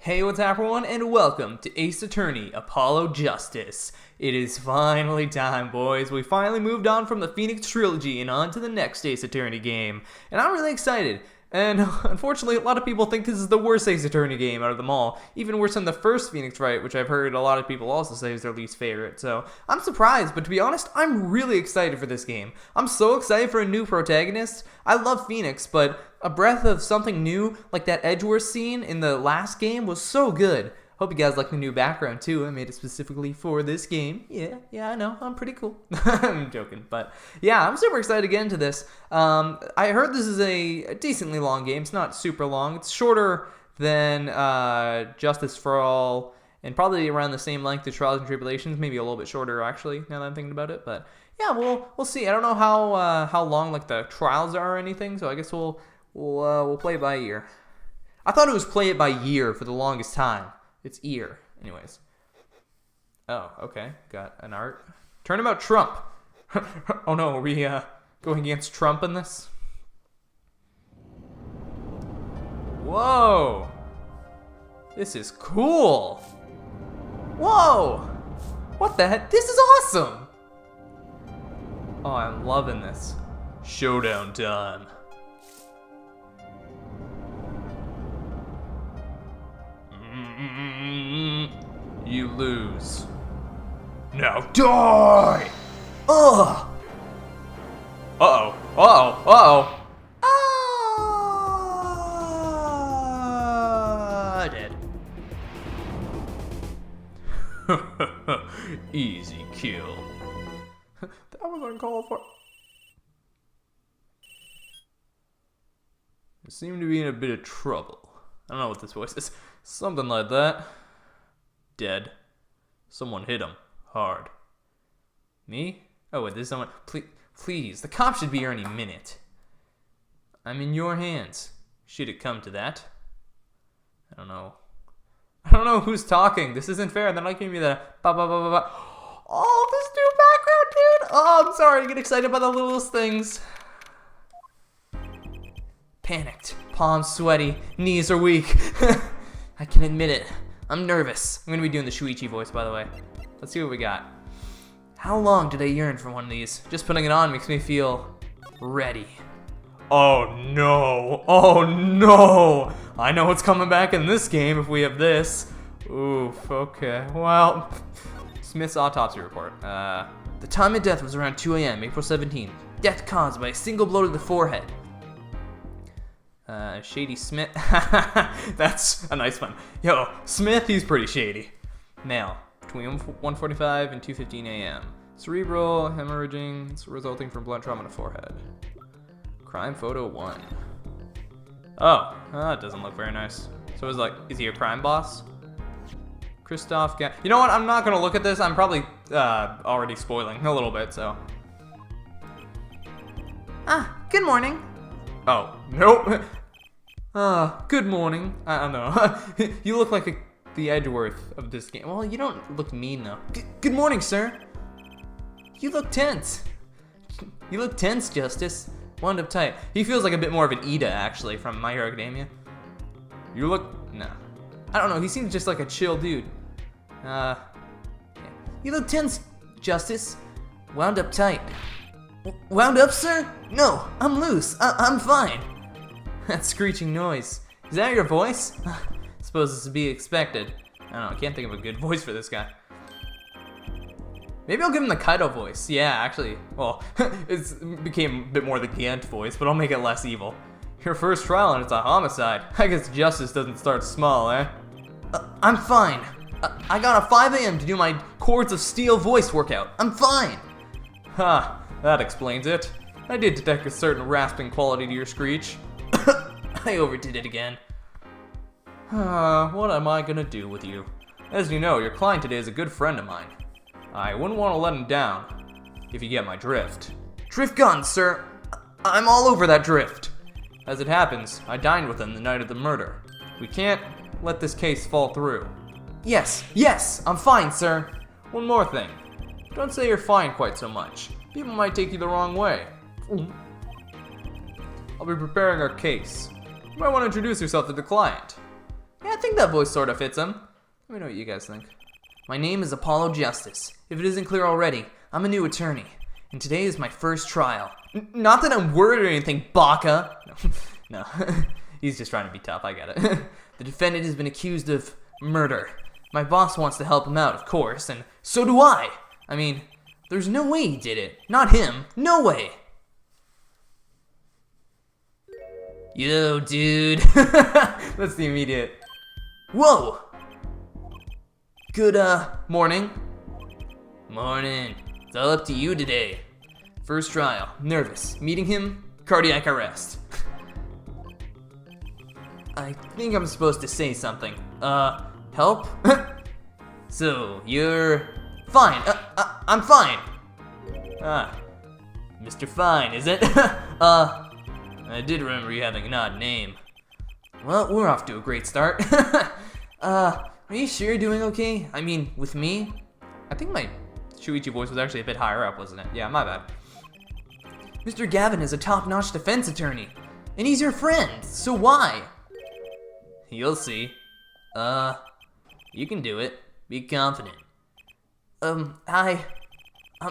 Hey, what's up everyone, and welcome to Ace Attorney Apollo Justice. It is finally time, boys. We finally moved on from the Phoenix Trilogy and on to the next Ace Attorney game. And I'm really excited. And unfortunately, a lot of people think this is the worst Ace Attorney game out of them all. Even worse than the first Phoenix Wright, which I've heard a lot of people also say is their least favorite. So, I'm surprised, but to be honest, I'm really excited for this game. I'm so excited for a new protagonist. I love Phoenix, but a breath of something new, like that Edgeworth scene in the last game, was so good. Hope you guys like the new background too. I made it specifically for this game. Yeah, I know. I'm pretty cool. I'm joking, but yeah, I'm super excited to get into this. I heard this is a decently long game. It's not super long. It's shorter than Justice for All, and probably around the same length as Trials and Tribulations. Maybe a little bit shorter, actually, now that I'm thinking about it. But yeah, we'll see. I don't know how long like the trials are or anything, so I guess we'll play it by ear. I thought it was play it by year for the longest time. It's ear. Anyways. Oh, okay. Got an art. Turnabout Trump. Oh no, are we going against Trump in this? Whoa. This is cool. Whoa. What the heck? This is awesome. Oh, I'm loving this. Showdown time. You lose. Now die! Ugh! Uh-oh. Uh-oh. Uh-oh. Ah! Dead. Easy kill. That was uncalled for. You seem to be in a bit of trouble. I don't know what this voice is. Something like that. Dead. Someone hit him. Hard. Me? Oh, wait, there's someone. Please, the cops should be here any minute. I'm in your hands. Should it come to that? I don't know. I don't know who's talking. This isn't fair. They're not giving me the ba ba ba ba ba. Oh, this new background, dude. Oh, I'm sorry. I get excited by the littlest things. Panicked. Palms sweaty. Knees are weak. I can admit it. I'm nervous. I'm going to be doing the Shuichi voice, by the way. Let's see what we got. How long did I yearn for one of these? Just putting it on makes me feel ready. Oh no. Oh no. I know what's coming back in this game if we have this. Oof, okay. Well, Smith's autopsy report. The time of death was around 2 a.m., April 17th. Death caused by a single blow to the forehead. Shady Smith. That's a nice one. Yo, Smith, he's pretty shady. Male, between 1:45 and 2:15 a.m. Cerebral hemorrhaging resulting from blunt trauma to forehead. Crime photo 1. Oh, that doesn't look very nice. So is he a crime boss? Christoph You know what? I'm not gonna look at this. I'm probably already spoiling a little bit, so. Good morning. Oh, nope. Good morning. I don't know. You look like the Edgeworth of this game. Well, you don't look mean, though. Good morning, sir. You look tense. You look tense, Justice. Wound up tight. He feels like a bit more of an Ida, actually, from My Hero Academia. You look... No. I don't know. He seems just like a chill dude. Yeah. You look tense, Justice. Wound up tight. Wound up, sir? No, I'm loose. I'm fine. That screeching noise. Is that your voice? Suppose this is to be expected. I don't know, I can't think of a good voice for this guy. Maybe I'll give him the Kaido voice. Yeah, actually. Well, it became a bit more the Gant voice, but I'll make it less evil. Your first trial and it's a homicide. I guess justice doesn't start small, eh? I'm fine. I got a 5 a.m. to do my Chords of Steel voice workout. I'm fine. Ha. That explains it. I did detect a certain rasping quality to your screech. I overdid it again. What am I gonna do with you? As you know, your client today is a good friend of mine. I wouldn't want to let him down, if you get my drift. Drift gone, sir. I'm all over that drift. As it happens, I dined with him the night of the murder. We can't let this case fall through. Yes, I'm fine, sir. One more thing. Don't say you're fine quite so much. People might take you the wrong way. I'll be preparing our case. You might want to introduce yourself to the client. Yeah, I think that voice sort of fits him. Let me know what you guys think. My name is Apollo Justice. If it isn't clear already, I'm a new attorney, and today is my first trial. Not that I'm worried or anything, Baka. No, he's just trying to be tough, I get it. The defendant has been accused of murder. My boss wants to help him out, of course, and so do I. I mean, there's no way he did it. Not him. No way. Yo, dude. That's the immediate. Whoa. Good, morning. Morning. It's all up to you today. First trial. Nervous. Meeting him. Cardiac arrest. I think I'm supposed to say something. Help? So, you're... Fine. I'm fine. Mr. Fine, is it? I did remember you having an odd name. Well, we're off to a great start. Are you sure you're doing okay? I mean, with me? I think my Shuichi voice was actually a bit higher up, wasn't it? Yeah, my bad. Mr. Gavin is a top-notch defense attorney, and he's your friend, so why? You'll see. You can do it. Be confident. I'm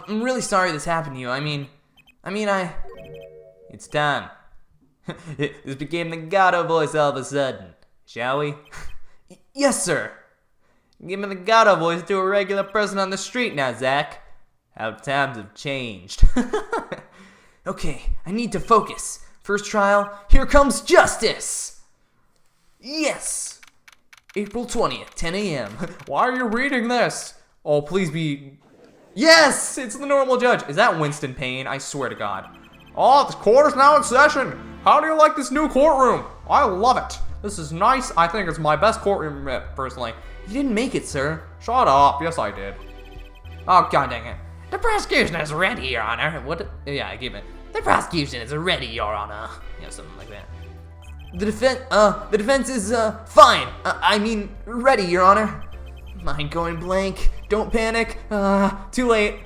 really sorry this happened to you. I mean, It's time. This became the Gato voice all of a sudden. Shall we? Yes, sir. Give me the Gato voice to a regular person on the street now, Zach. How times have changed. Okay, I need to focus. First trial, here comes justice! Yes! April 20th, 10 a.m. Why are you reading this? Oh, please be... Yes! It's the normal judge. Is that Winston Payne? I swear to God. Oh, the court is now in session. How do you like this new courtroom? I love it. This is nice. I think it's my best courtroom personally. You didn't make it, sir. Shut up. Yes, I did. Oh, God dang it. The prosecution is ready, Your Honor. What? Yeah, I gave it. The prosecution is ready, Your Honor. Yeah, something like that. The defense is, fine. I mean, ready, Your Honor. Mind going blank. Don't panic. Too late.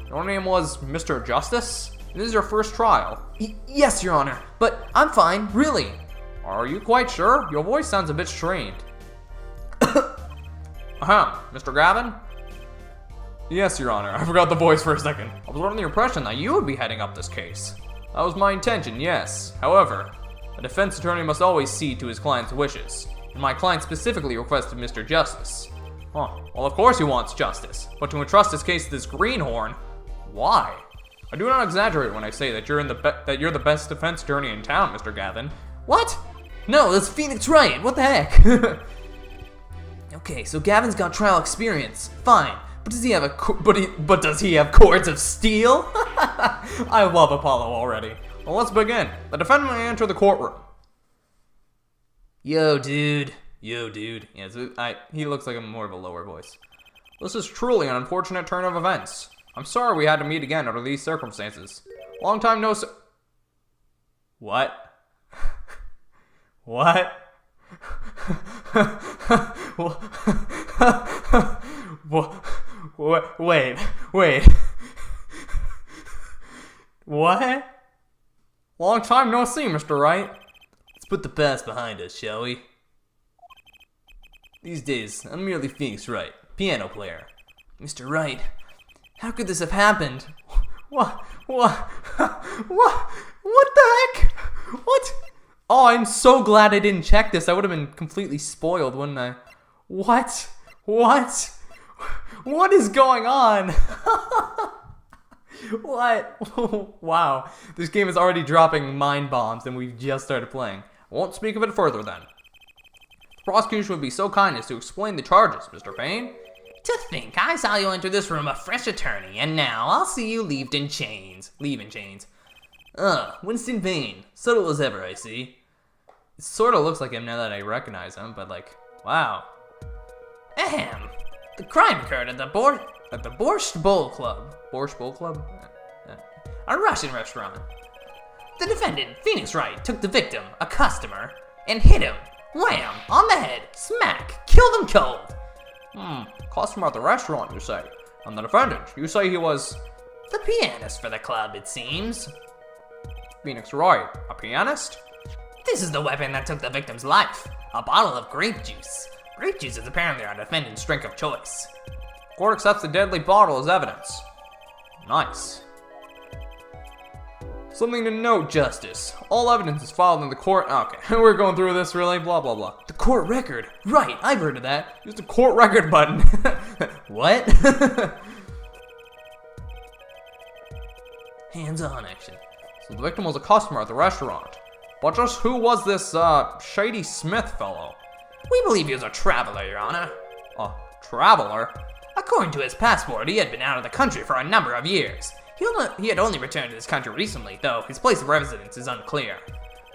Your name was Mr. Justice? This is your first trial. Yes, Your Honor. But I'm fine, really. Are you quite sure? Your voice sounds a bit strained. Mr. Gavin? Yes, Your Honor. I forgot the voice for a second. I was under the impression that you would be heading up this case. That was my intention, yes. However, a defense attorney must always cede to his client's wishes. And my client specifically requested Mr. Justice. Well, of course he wants justice. But to entrust his case to this greenhorn, why? I do not exaggerate when I say that you're the best defense attorney in town, Mr. Gavin. What? No, that's Phoenix Wright. What the heck? Okay, so Gavin's got trial experience. Fine. But does he have but does he have cords of steel? I love Apollo already. Well, let's begin. The defendant may enter the courtroom. Yo, dude. Yo, dude. Yeah, so he looks like more of a lower voice. This is truly an unfortunate turn of events. I'm sorry we had to meet again under these circumstances. Long time no What? What? Wait. What? Long time no see, Mr. Wright. Let's put the past behind us, shall we? These days, I'm merely Phoenix Wright, piano player. Mr. Wright, how could this have happened? What the heck? What? Oh, I'm so glad I didn't check this. I would have been completely spoiled, wouldn't I? What? What is going on? What? Wow. This game is already dropping mind bombs and we've just started playing. I won't speak of it further then. The prosecution would be so kind as to explain the charges, Mr. Payne. To think I saw you enter this room a fresh attorney, and now I'll see you leave in chains. Winston Payne. Subtle as ever, I see. It sort of looks like him now that I recognize him, but like, wow. Ahem. The crime occurred at the Borscht Bowl Club. Borscht Bowl Club? A Russian restaurant. The defendant, Phoenix Wright, took the victim, a customer, and hit him. Wham! On the head. Smack. Killed him cold. Customer at the restaurant, you say? And the defendant, you say he was... The pianist for the club, it seems. Phoenix Wright, a pianist? This is the weapon that took the victim's life. A bottle of grape juice. Grape juice is apparently our defendant's drink of choice. Court accepts the deadly bottle as evidence. Nice. Something to note, Justice. All evidence is filed in the court. Okay, we're going through this really, blah, blah, blah. The court record. Right, I've heard of that. Use the court record button. What? Hands-on action. So the victim was a customer at the restaurant. But just who was this, Shady Smith fellow? We believe he was a traveler, Your Honor. A traveler? According to his passport, he had been out of the country for a number of years. He had only returned to this country recently, though his place of residence is unclear.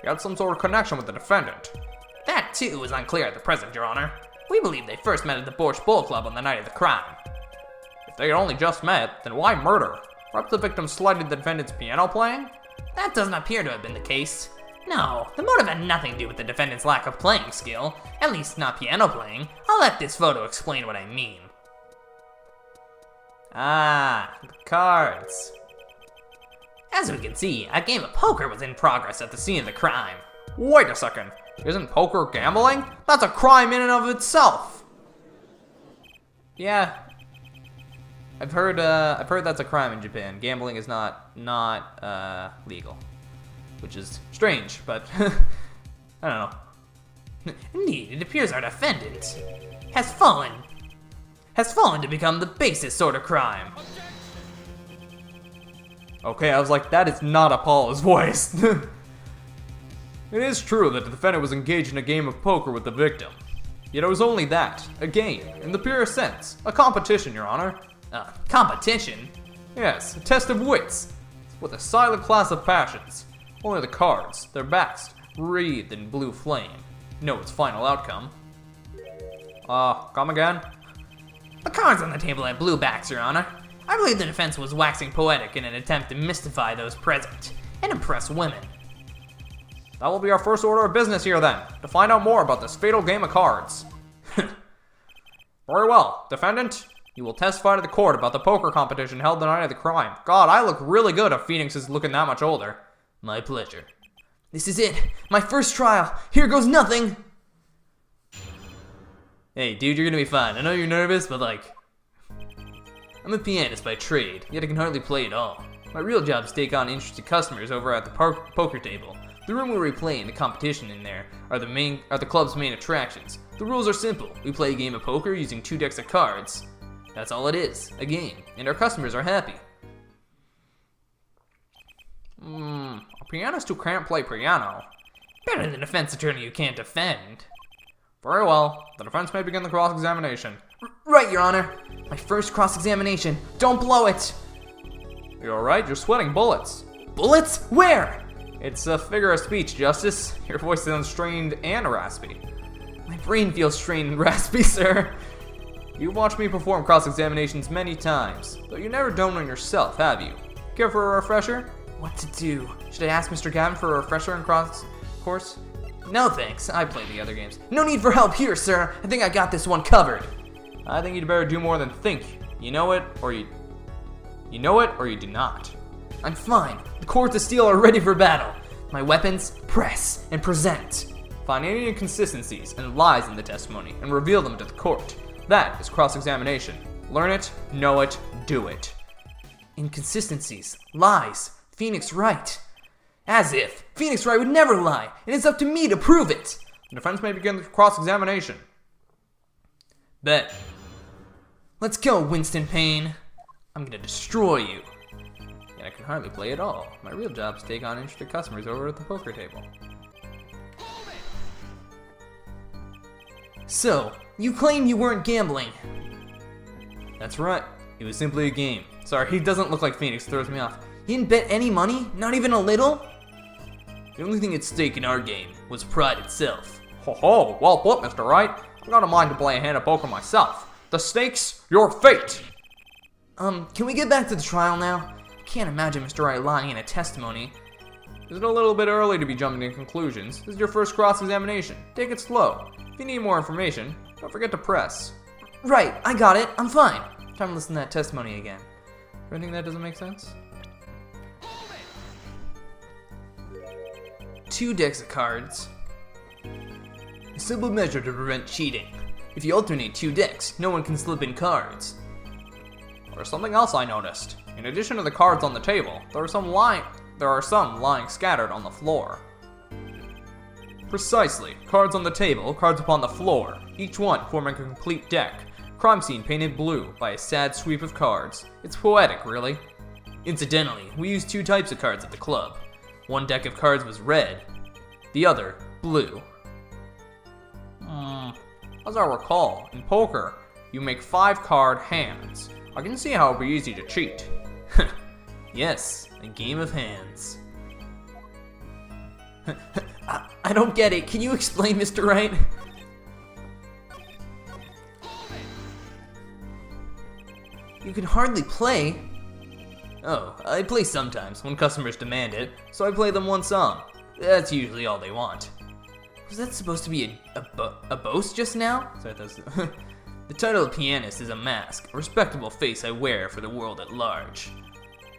He had some sort of connection with the defendant. That, too, is unclear at the present, Your Honor. We believe they first met at the Borch Bowl Club on the night of the crime. If they had only just met, then why murder? Perhaps the victim slighted the defendant's piano playing? That doesn't appear to have been the case. No, the motive had nothing to do with the defendant's lack of playing skill, at least not piano playing. I'll let this photo explain what I mean. Ah, the cards. As we can see, a game of poker was in progress at the scene of the crime. Wait a second, isn't poker gambling? That's a crime in and of itself. Yeah, I've heard that's a crime in Japan. Gambling is not legal, which is strange, but I don't know. Indeed, it appears our defendant has fallen to become the basest sort of crime. Okay, I was like, that is not Apollo's voice. It is true that the defendant was engaged in a game of poker with the victim. Yet it was only that, a game, in the purest sense. A competition, Your Honor. Competition? Yes, a test of wits, with a silent class of passions. Only the cards, their backs, wreathed in blue flame, know its final outcome. Come again? The cards on the table had blue backs, Your Honor. I believe the defense was waxing poetic in an attempt to mystify those present and impress women. That will be our first order of business here then, to find out more about this fatal game of cards. Very well, defendant. You will testify to the court about the poker competition held the night of the crime. God, I look really good if Phoenix is looking that much older. My pleasure. This is it. My first trial. Here goes nothing. Hey, dude, you're gonna be fine. I know you're nervous, but like, I'm a pianist by trade, yet I can hardly play at all. My real job is to take on interested customers over at the poker table. The room where we play and the competition in there are the club's main attractions. The rules are simple. We play a game of poker using 2 decks of cards. That's all it is, a game, and our customers are happy. A pianist who can't play piano. Better than a defense attorney who can't defend. Very well, the defense may begin the cross-examination. Right, Your Honor. My first cross-examination. Don't blow it. You're alright, you're sweating bullets. Bullets? Where? It's a figure of speech, Justice. Your voice sounds strained and raspy. My brain feels strained and raspy, sir. You've watched me perform cross-examinations many times, though you never done one yourself, have you? Care for a refresher? What to do? Should I ask Mr. Gavin for a refresher in course? No thanks, I played the other games. No need for help here, sir. I think I got this one covered. I think you'd better do more than think. You know it, or you do not. I'm fine. The cords of steel are ready for battle. My weapons, press and present. Find any inconsistencies and lies in the testimony and reveal them to the court. That is cross-examination. Learn it, know it, do it. Inconsistencies, lies, Phoenix Wright. As if. Phoenix Wright would never lie, and it's up to me to prove it. The defense may begin the cross-examination. Bet. Let's go, Winston Payne. I'm gonna destroy you. And I can hardly play at all. My real job is to take on interested customers over at the poker table. So, you claim you weren't gambling. That's right. It was simply a game. Sorry, he doesn't look like Phoenix. Throws me off. You didn't bet any money? Not even a little? The only thing at stake in our game was pride itself. Ho ho, well put, Mr. Wright. I got a mind to play a hand of poker myself. The stakes, your fate. Can we get back to the trial now? I can't imagine Mr. Wright lying in a testimony. Is it a little bit early to be jumping to conclusions? This is your first cross-examination. Take it slow. If you need more information, don't forget to press. Right, I got it. I'm fine. Time to listen to that testimony again. Anything that doesn't make sense? 2 decks of cards. A simple measure to prevent cheating. If you alternate 2 decks, no one can slip in cards. There's something else I noticed. In addition to the cards on the table, there are some lying scattered on the floor. Precisely. Cards on the table, cards upon the floor, each one forming a complete deck. Crime scene painted blue by a sad sweep of cards. It's poetic, really. Incidentally, we used 2 types of cards at the club. One deck of cards was red, the other blue. As I recall, in poker, you make 5-card hands. I can see how it'd be easy to cheat. Yes, a game of hands. I don't get it. Can you explain, Mr. Wright? You can hardly play. Oh, I play sometimes when customers demand it, so I play them one song. That's usually all they want. Was that supposed to be a boast just now? Sorry, that's the title of pianist is a mask, a respectable face I wear for the world at large.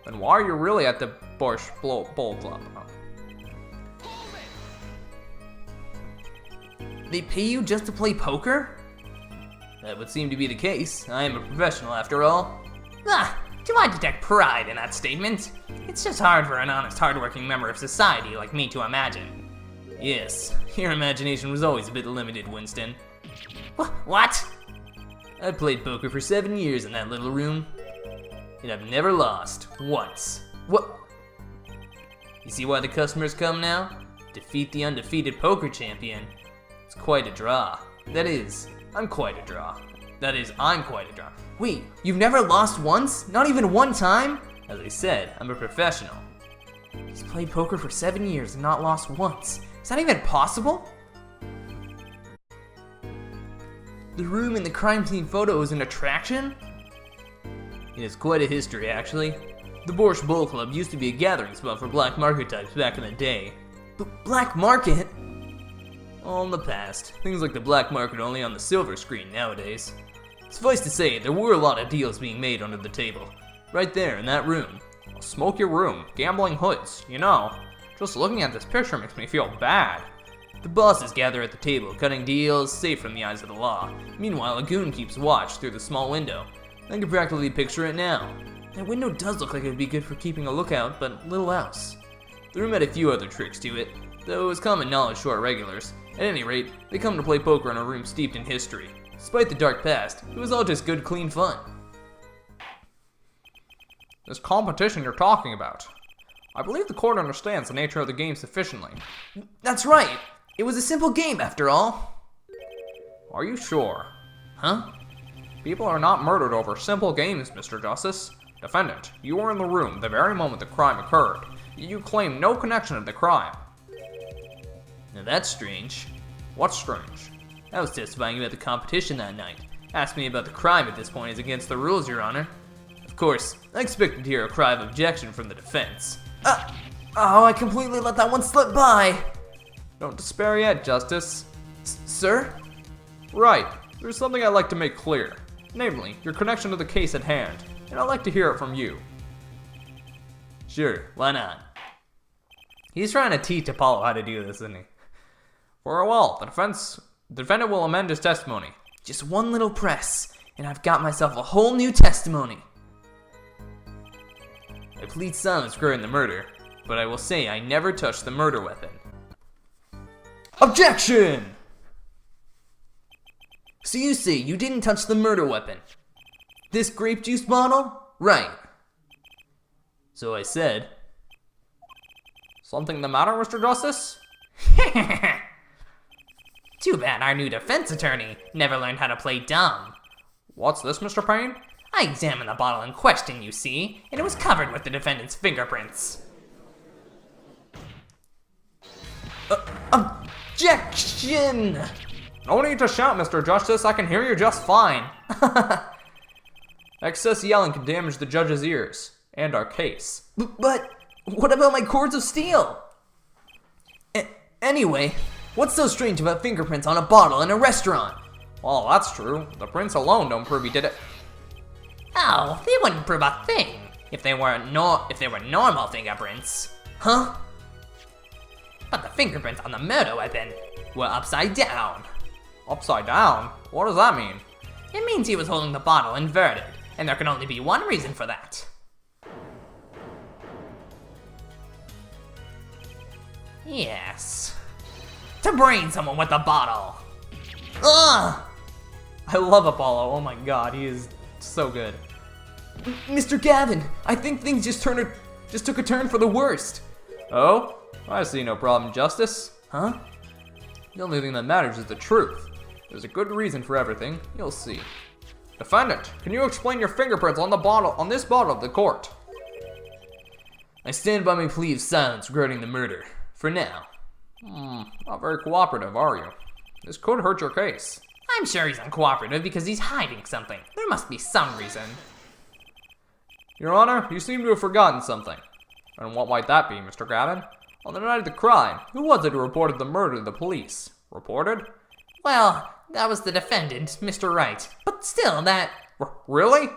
Then why are you really at the Borscht Bowl Club? They pay you just to play poker? That would seem to be the case. I am a professional after all. Do I detect pride in that statement? It's just hard for an honest, hardworking member of society like me to imagine. Yes, your imagination was always a bit limited, Winston. What? I played poker for 7 years in that little room, and I've never lost once. What? You see why the customers come now? Defeat the undefeated poker champion. It's quite a draw. That is, I'm quite a draw. Wait, you've never lost once? Not even one time? As I said, I'm a professional. He's played poker for 7 years and not lost once. Is that even possible? The room in the crime scene photo is an attraction? It has quite a history, actually. The Borscht Bowl Club used to be a gathering spot for black market types back in the day. Black market? All in the past. Things like the black market only on the silver screen nowadays. Suffice to say, there were a lot of deals being made under the table. Right there in that room. I'll smoke your room. Gambling hoods, you know. Just looking at this picture makes me feel bad. The bosses gather at the table, cutting deals, safe from the eyes of the law. Meanwhile, a goon keeps watch through the small window. I can practically picture it now. That window does look like it would be good for keeping a lookout, but little else. The room had a few other tricks to it, though it was common knowledge to our regulars. At any rate, they come to play poker in a room steeped in history. Despite the dark past, it was all just good, clean fun. This competition you're talking about. I believe the court understands the nature of the game sufficiently. That's right! It was a simple game, after all. Are you sure? Huh? People are not murdered over simple games, Mr. Justice. Defendant, you were in the room the very moment the crime occurred. You claim no connection to the crime. Now that's strange. What's strange? I was testifying about the competition that night. Ask me about the crime at this point is against the rules, Your Honor. Of course, I expected to hear a cry of objection from the defense. Oh, I completely let that one slip by. Don't despair yet, Justice. Sir? Right. There's something I'd like to make clear. Namely, your connection to the case at hand. And I'd like to hear it from you. Sure, why not? He's trying to teach Apollo how to do this, isn't he? Very well, the defendant will amend his testimony. Just one little press, and I've got myself a whole new testimony. I plead silence regarding the murder, but I will say I never touched the murder weapon. Objection! So you say you didn't touch the murder weapon? This grape juice bottle? Right. So I said. Something the matter, Mr. Justice? Too bad our new defense attorney never learned how to play dumb. What's this, Mr. Payne? I examined the bottle in question, you see, and it was covered with the defendant's fingerprints. Objection! No need to shout, Mr. Justice. I can hear you just fine. Excess yelling can damage the judge's ears, and our case. But what about my cords of steel? Anyway, what's so strange about fingerprints on a bottle in a restaurant? Well, that's true. The prints alone don't prove he did it. Oh, they wouldn't prove a thing if they were normal fingerprints. Huh? But the fingerprints on the murder weapon, Well, upside down. Upside down? What does that mean? It means he was holding the bottle inverted, and there can only be one reason for that. Yes. To brain someone with the bottle. Ugh! I love Apollo. Oh my god, he is so good. Mr. Gavin, I think things just took a turn for the worst. Oh? I see no problem, Justice. Huh? The only thing that matters is the truth. There's a good reason for everything. You'll see. Defendant, can you explain your fingerprints on this bottle to the court? I stand by my plea of silence regarding the murder. For now. Not very cooperative, are you? This could hurt your case. I'm sure he's uncooperative because he's hiding something. There must be some reason. Your Honor, you seem to have forgotten something. And what might that be, Mr. Gavin? On the night of the crime, who was it who reported the murder to the police? Reported? Well, that was the defendant, Mr. Wright. But still, that... Really?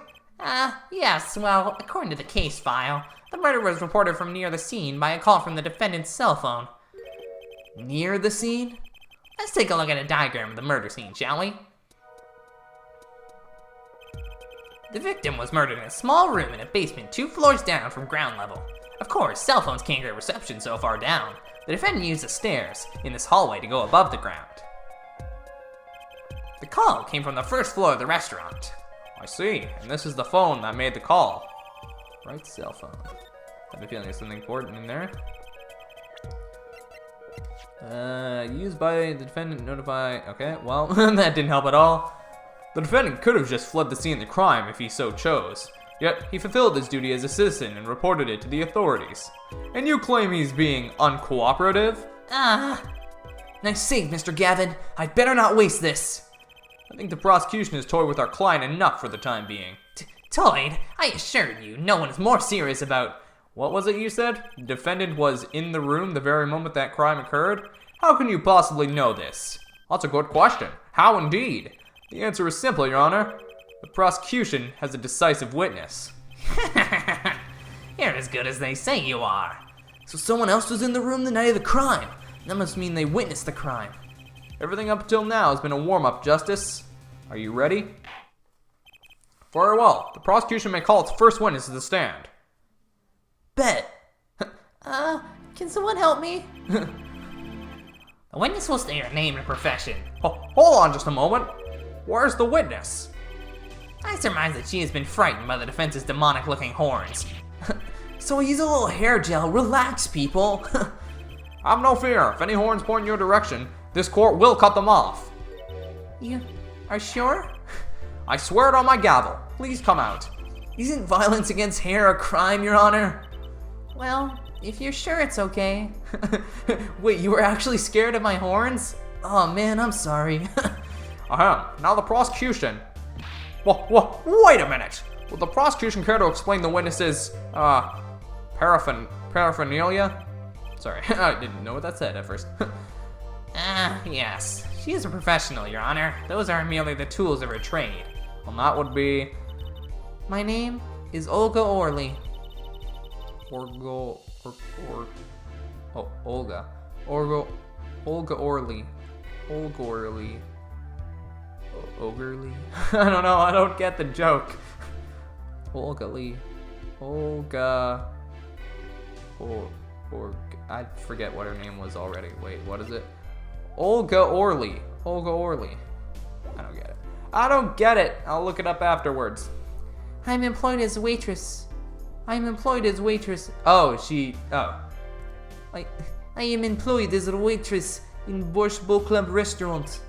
Yes, well, according to the case file, the murder was reported from near the scene by a call from the defendant's cell phone. Near the scene? Let's take a look at a diagram of the murder scene, shall we? The victim was murdered in a small room in a basement 2 floors down from ground level. Of course, cell phones can't get reception so far down. The defendant used the stairs in this hallway to go above the ground. The call came from the first floor of the restaurant. I see, and this is the phone that made the call. Right cell phone. I have a feeling there's something important in there. Used by the defendant, notify... Okay, well, that didn't help at all. The defendant could have just fled the scene of the crime if he so chose. Yet, he fulfilled his duty as a citizen and reported it to the authorities. And you claim he's being uncooperative? Nice save, Mr. Gavin. I'd better not waste this. I think the prosecution has toyed with our client enough for the time being. Toyed? I assure you, no one is more serious about... What was it you said? The defendant was in the room the very moment that crime occurred? How can you possibly know this? That's a good question. How indeed? The answer is simple, Your Honor. The prosecution has a decisive witness. You're as good as they say you are. So someone else was in the room the night of the crime. That must mean they witnessed the crime. Everything up until now has been a warm-up, Justice. Are you ready? Very well. The prosecution may call its first witness to the stand. Bet. Can someone help me? The witness will state her name and profession. Hold on just a moment. Where's the witness? I surmise that she has been frightened by the defense's demonic-looking horns. So he's a little hair gel. Relax, people. Have no fear. If any horns point in your direction, this court will cut them off. You are sure? I swear it on my gavel. Please come out. Isn't violence against hair a crime, Your Honor? Well, if you're sure it's okay. Wait, you were actually scared of my horns? Oh man, I'm sorry. Now the prosecution. Wait a minute. Would the prosecution care to explain the witness's, paraphernalia? Sorry, I didn't know what that said at first. Yes. She is a professional, Your Honor. Those are merely the tools of her trade. Well, that would be... My name is Olga Orley. Olga Orley. Olga Orley. Ogerly? I don't know, I don't get the joke. Olga Lee. Olga... I forget what her name was already. Wait, what is it? Olga Orley. Olga Orley. I don't get it. I'll look it up afterwards. I'm employed as a waitress. Oh, I am employed as a waitress in Borscht Bowl Club restaurant.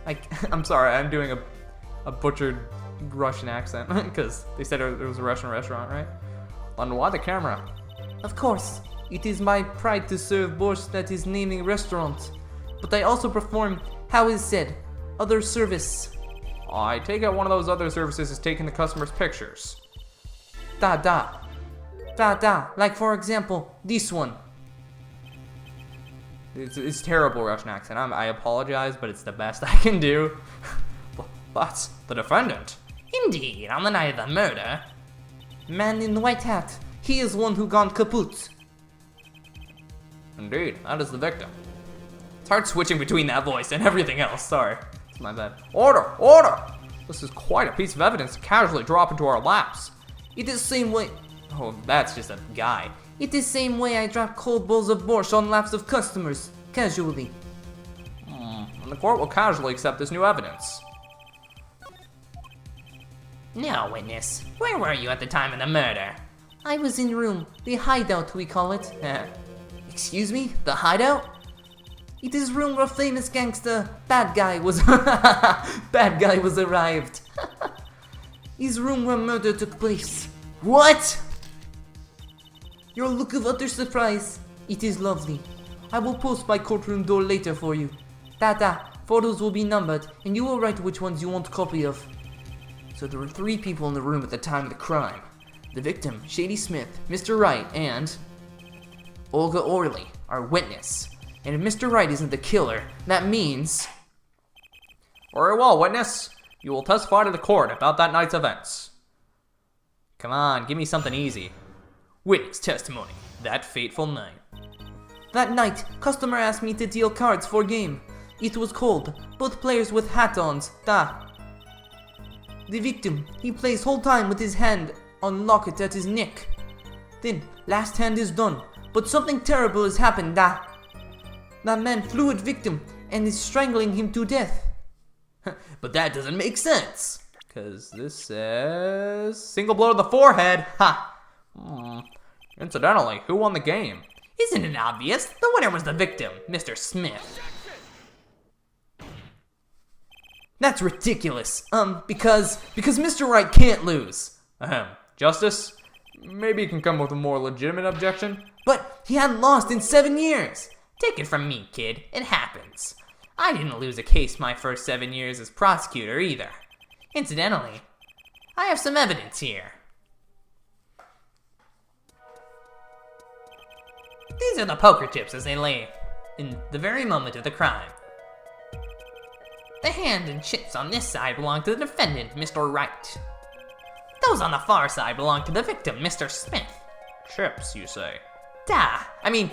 I'm sorry, I'm doing a butchered Russian accent because they said it was a Russian restaurant, right? And why the camera? Of course, it is my pride to serve borscht that is naming restaurant, but I also perform, how is said, other service. I take it one of those other services is taking the customer's pictures. Da, like for example, this one. It's terrible Russian accent. I apologize, but it's the best I can do. That's the defendant. Indeed, on the night of the murder. Man in the white hat. He is one who gone kaput. Indeed, that is the victim. It's hard switching between that voice and everything else. Sorry. It's my bad. Order! Order! This is quite a piece of evidence to casually drop into our laps. It is same way. Oh, that's just a guy. It is same way I drop cold bowls of borscht on laps of customers, casually. And the court will casually accept this new evidence. Now, witness, where were you at the time of the murder? I was in room, the hideout we call it. Excuse me, the hideout? It is room where famous gangster bad guy was arrived. His room where murder took place. What? Your look of utter surprise. It is lovely. I will post my courtroom door later for you. Tata, photos will be numbered, and you will write which ones you want a copy of. So there were 3 people in the room at the time of the crime. The victim, Shady Smith, Mr. Wright, and Olga Orley, our witness. And if Mr. Wright isn't the killer, that means... Very well, witness. You will testify to the court about that night's events. Come on, give me something easy. Witness testimony. That fateful night. That night, customer asked me to deal cards for game. It was cold, both players with hat-ons, da. The victim, he plays whole time with his hand on locket at his neck. Then, last hand is done, but something terrible has happened, da. That man flew at victim and is strangling him to death. But that doesn't make sense. Because this says... single blow to the forehead. Ha! Incidentally, who won the game? Isn't it obvious? The winner was the victim, Mr. Smith. That's ridiculous. Because Mr. Wright can't lose. Justice? Maybe you can come with a more legitimate objection? But he hadn't lost in 7 years. Take it from me, kid. It happens. I didn't lose a case my first 7 years as prosecutor either. Incidentally, I have some evidence here. These are the poker chips as they lay in the very moment of the crime. The hand and chips on this side belong to the defendant, Mr. Wright. Those on the far side belong to the victim, Mr. Smith. Chips, you say?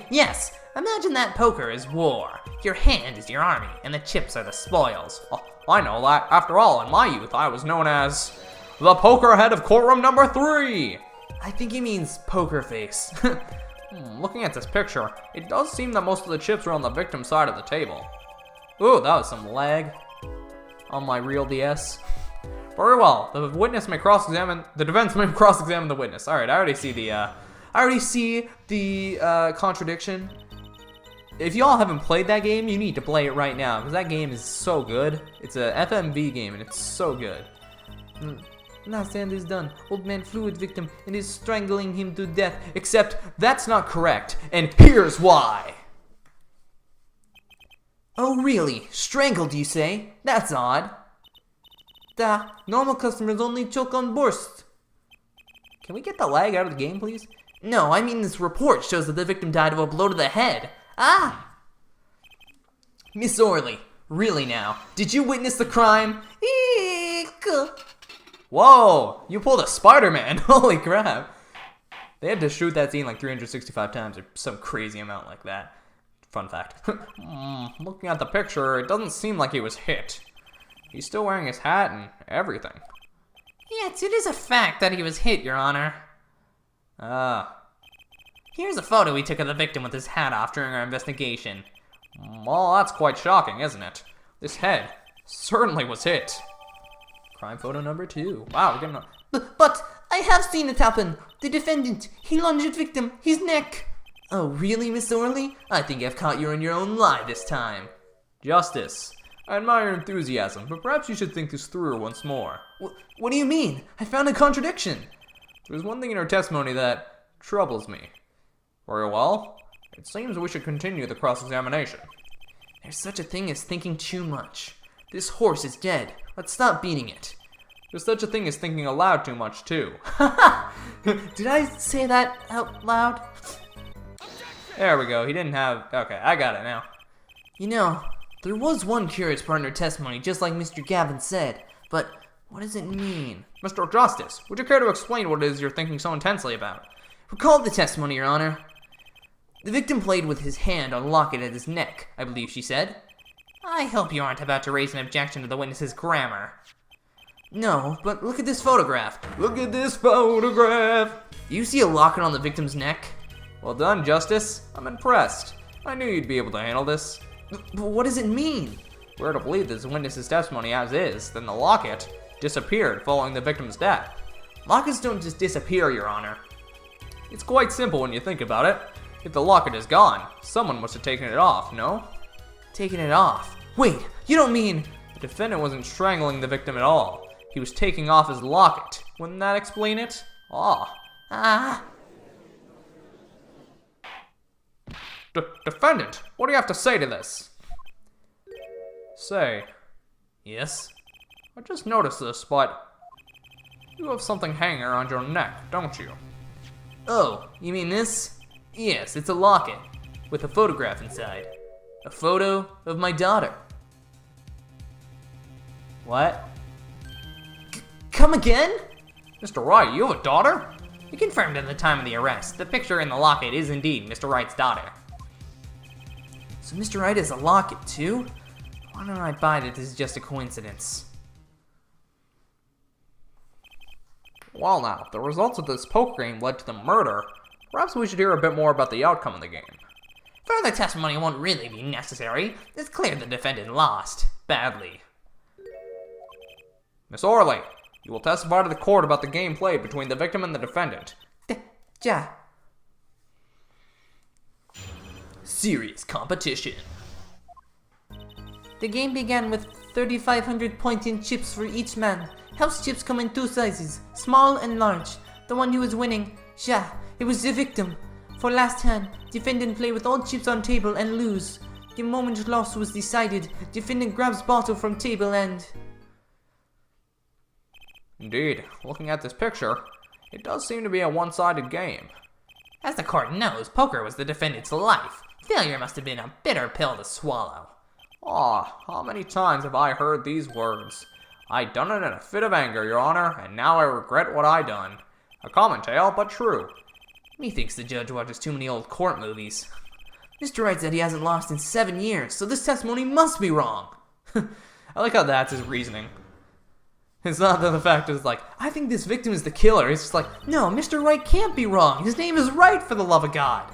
Yes. Imagine that poker is war. Your hand is your army, and the chips are the spoils. Oh, I know that. After all, in my youth, I was known as the poker head of courtroom number 3. I think he means poker face. Looking at this picture, it does seem that most of the chips are on the victim's side of the table. Ooh, that was some lag on my real DS. Very well. The defense may cross-examine the witness. All right, I already see the contradiction. If y'all haven't played that game, you need to play it right now because that game is so good. It's a FMV game and it's so good. Last hand is done. Old man flew at victim and is strangling him to death. Except that's not correct, and here's why. Oh really? Strangled, you say? That's odd. Normal customers only choke on borscht. Can we get the lag out of the game, please? No, I mean this report shows that the victim died of a blow to the head. Miss Orley, really now, did you witness the crime? Eek. Whoa, you pulled a Spider-Man, holy crap. They had to shoot that scene like 365 times or some crazy amount like that. Fun fact. Looking at the picture, it doesn't seem like he was hit. He's still wearing his hat and everything. Yes, it is a fact that he was hit, Your Honor. Here's a photo we took of the victim with his hat off during our investigation. Well, that's quite shocking, isn't it? This head certainly was hit. Crime photo number 2. Wow, we're getting a... But I have seen it happen. The defendant, he lunged at victim, his neck. Oh, really, Miss Orley? I think I've caught you in your own lie this time. Justice, I admire your enthusiasm, but perhaps you should think this through once more. What do you mean? I found a contradiction. There's one thing in her testimony that troubles me. Very well. It seems we should continue the cross-examination. There's such a thing as thinking too much. This horse is dead. Let's stop beating it. There's such a thing as thinking aloud too much, too. Did I say that out loud? There we go. He didn't have... Okay, I got it now. You know, there was one curious part in her testimony, just like Mr. Gavin said. But what does it mean? Mr. Justice, would you care to explain what it is you're thinking so intensely about? Recall the testimony, Your Honor. The victim played with his hand on locket at his neck, I believe she said. I hope you aren't about to raise an objection to the witness's grammar. No, but look at this photograph. Look at this photograph! Do you see a locket on the victim's neck? Well done, Justice. I'm impressed. I knew you'd be able to handle this. But what does it mean? We're to believe this witness's testimony as is, then the locket disappeared following the victim's death. Lockets don't just disappear, Your Honor. It's quite simple when you think about it. If the locket is gone, someone must have taken it off, no? Taking it off. Wait, you don't mean... The defendant wasn't strangling the victim at all. He was taking off his locket. Wouldn't that explain it? Defendant, what do you have to say to this? Say. Yes? I just noticed this, but you have something hanging around your neck, don't you? Oh, you mean this? Yes, it's a locket with a photograph inside. A photo of my daughter. What? Come again? Mr. Wright, you have a daughter? We confirmed at the time of the arrest. The picture in the locket is indeed Mr. Wright's daughter. So Mr. Wright has a locket too? Why don't I buy that this is just a coincidence? Well now, if the results of this poker game led to the murder, perhaps we should hear a bit more about the outcome of the game. Further testimony won't really be necessary. It's clear the defendant lost. Badly. Miss Orley, you will testify to the court about the game played between the victim and the defendant. Ja. Serious competition. The game began with 3,500 points in chips for each man. House chips come in two sizes, small and large. The one who was winning, it was the victim. For last hand, defendant play with all chips on table and lose. The moment loss was decided, defendant grabs bottle from table and... Indeed, looking at this picture, it does seem to be a one-sided game. As the court knows, poker was the defendant's life. Failure must have been a bitter pill to swallow. How many times have I heard these words? I done it in a fit of anger, Your Honor, and now I regret what I done. A common tale, but true. Methinks the judge watches too many old court movies. Mr. Wright said he hasn't lost in 7 years, so this testimony must be wrong. I like how that's his reasoning. It's not that the fact is like, I think this victim is the killer. It's just like, no, Mr. Wright can't be wrong. His name is Wright, for the love of God.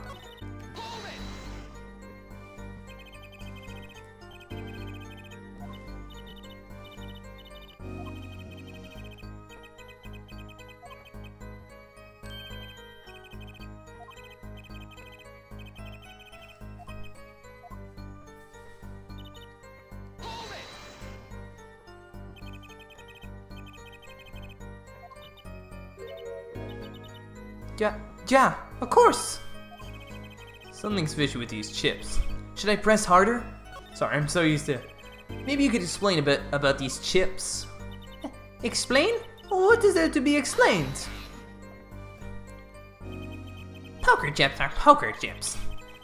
Yeah, of course. Something's fishy with these chips. Should I press harder? Sorry, I'm so used to... Maybe you could explain a bit about these chips. Explain? What is there to be explained? Poker chips are poker chips.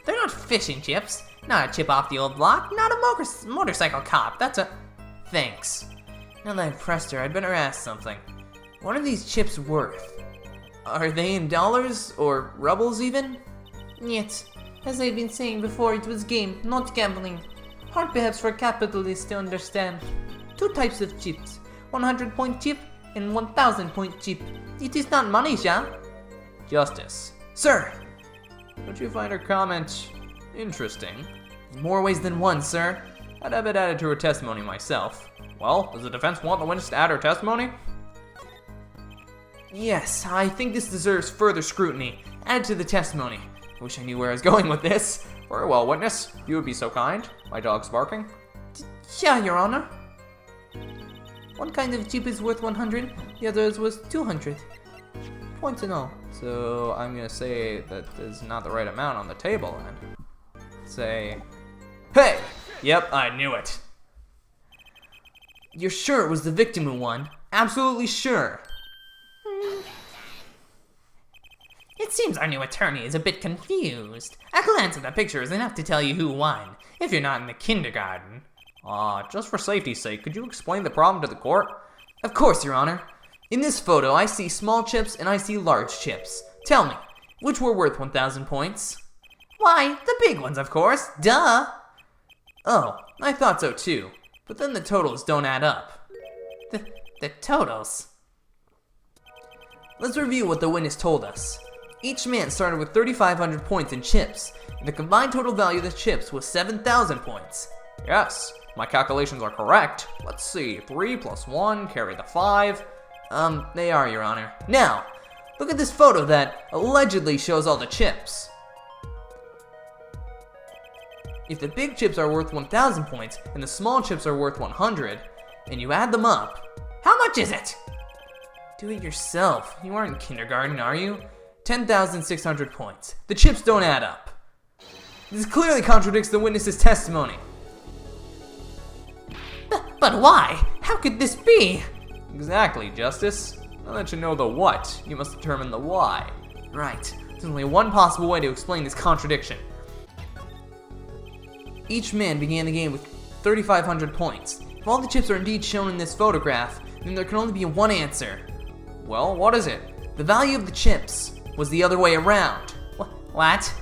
They're not fishing chips. Not a chip off the old block. Not a motorcycle cop. That's a... Thanks. Now that I've pressed her, I'd better ask something. What are these chips worth? Are they in dollars, or rubles even? Yet, as I've been saying before, it was game, not gambling. Hard perhaps for capitalists to understand. Two types of chips, 100-point chip and 1,000-point chip. It is not money, ja? Justice. Sir! Don't you find her comment interesting? In more ways than one, sir. I'd have it added to her testimony myself. Well, does the defense want the witness to add her testimony? Yes, I think this deserves further scrutiny. Add to the testimony. Wish I knew where I was going with this. Very well, witness. You would be so kind. My dog's barking. Yeah, Your Honor. One kind of chip is worth 100, the other is worth 200. Points and all. So I'm gonna say that is not the right amount on the table and say, hey! Yep, I knew it. You're sure it was the victim who won? Absolutely sure. It seems our new attorney is a bit confused. A glance at the picture is enough to tell you who won, if you're not in the kindergarten. Just for safety's sake, could you explain the problem to the court? Of course, Your Honor. In this photo, I see small chips and I see large chips. Tell me, which were worth 1,000 points? Why, the big ones, of course. Duh. Oh, I thought so too. But then the totals don't add up. The totals. Let's review what the witness told us. Each man started with 3,500 points in chips, and the combined total value of the chips was 7,000 points. Yes, my calculations are correct. Let's see, 3 plus 1, carry the 5. They are, Your Honor. Now, look at this photo that allegedly shows all the chips. If the big chips are worth 1,000 points and the small chips are worth 100, and you add them up, How much is it? do it yourself. You aren't in kindergarten, are you? 10,600 points. The chips don't add up. This clearly contradicts the witness's testimony. But why? How could this be? Exactly, Justice. Now that you know the what, you must determine the why. Right. There's only one possible way to explain this contradiction. Each man began the game with 3,500 points. If all the chips are indeed shown in this photograph, then there can only be one answer. Well, what is it? The value of the chips was the other way around. What?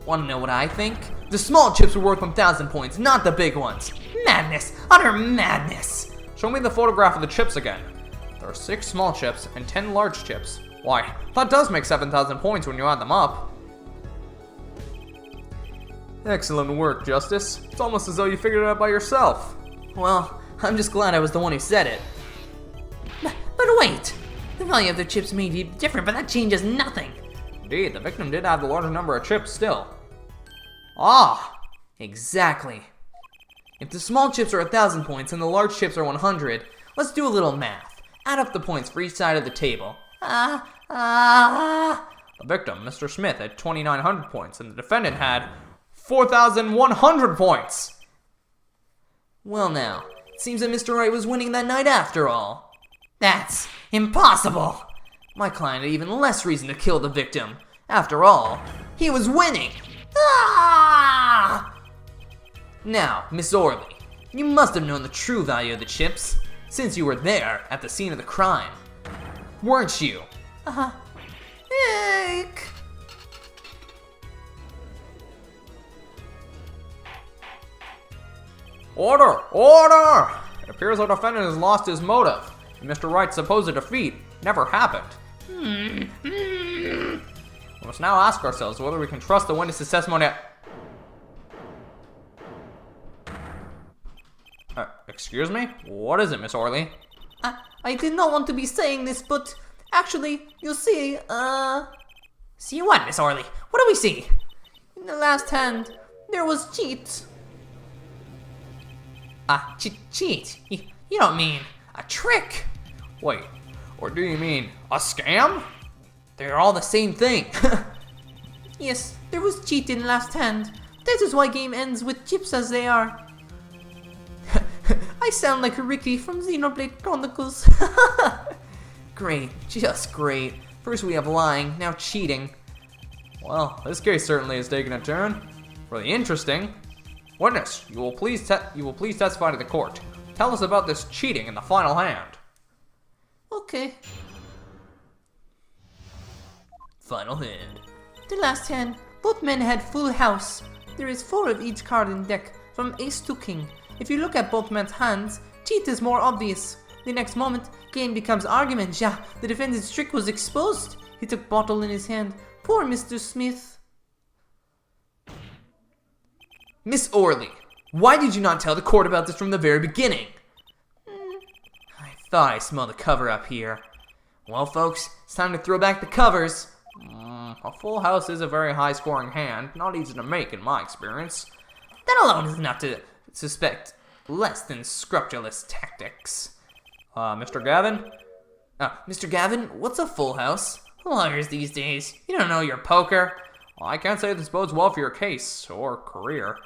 Want to know what I think? The small chips were worth 1,000 points, not the big ones. Madness! Utter madness! Show me the photograph of the chips again. There are 6 small chips and 10 large chips. Why, that does make 7,000 points when you add them up. Excellent work, Justice. It's almost as though you figured it out by yourself. Well, I'm just glad I was the one who said it. But wait! The value of the chips may be different, but that changes nothing. Indeed, the victim did have the larger number of chips still. Ah, exactly. If the small chips are 1,000 points and the large chips are 100, let's do a little math. Add up the points for each side of the table. The victim, Mr. Smith, had 2,900 points, and the defendant had 4,100 points. Well now, it seems that Mr. Wright was winning that night after all. That's impossible! My client had even less reason to kill the victim. After all, he was winning. Ah! Now, Miss Orley, you must have known the true value of the chips, since you were there at the scene of the crime. Weren't you? Eek. Order! Order! It appears our defendant has lost his motive, and Mr. Wright's supposed defeat never happened. We must now ask ourselves whether we can trust the witness's testimony. Excuse me? What is it, Miss Orley? I did not want to be saying this, but actually, you see, See what, Miss Orley? What do we see? In the last hand, there was cheat. Cheat? You don't mean a trick? Wait, or do you mean a scam? They're all the same thing. Yes, there was cheat in last hand. That is why game ends with chips as they are. I sound like Ricky from Xenoblade Chronicles. Great, just great. First we have lying, now cheating. Well, this case certainly has taken a turn. Really interesting. Witness, you will please testify to the court. Tell us about this cheating in the final hand. Okay. Final hand. The last hand, both men had full house. There is 4 of each card in deck, from ace to king. If you look at both men's hands, cheat is more obvious. The next moment, game becomes argument. Yeah, the defendant's trick was exposed. He took bottle in his hand. Poor Mr. Smith. Miss Orley, why did you not tell the court about this from the very beginning? I thought I smelled a cover up here. Well, folks, it's time to throw back the covers. A full house is a very high-scoring hand, not easy to make in my experience. That alone is enough to Suspect less than scrupulous tactics. Mr. Gavin? Mr. Gavin, what's a full house? lawyers these days. You don't know your poker. Well, I can't say this bodes well for your case or career.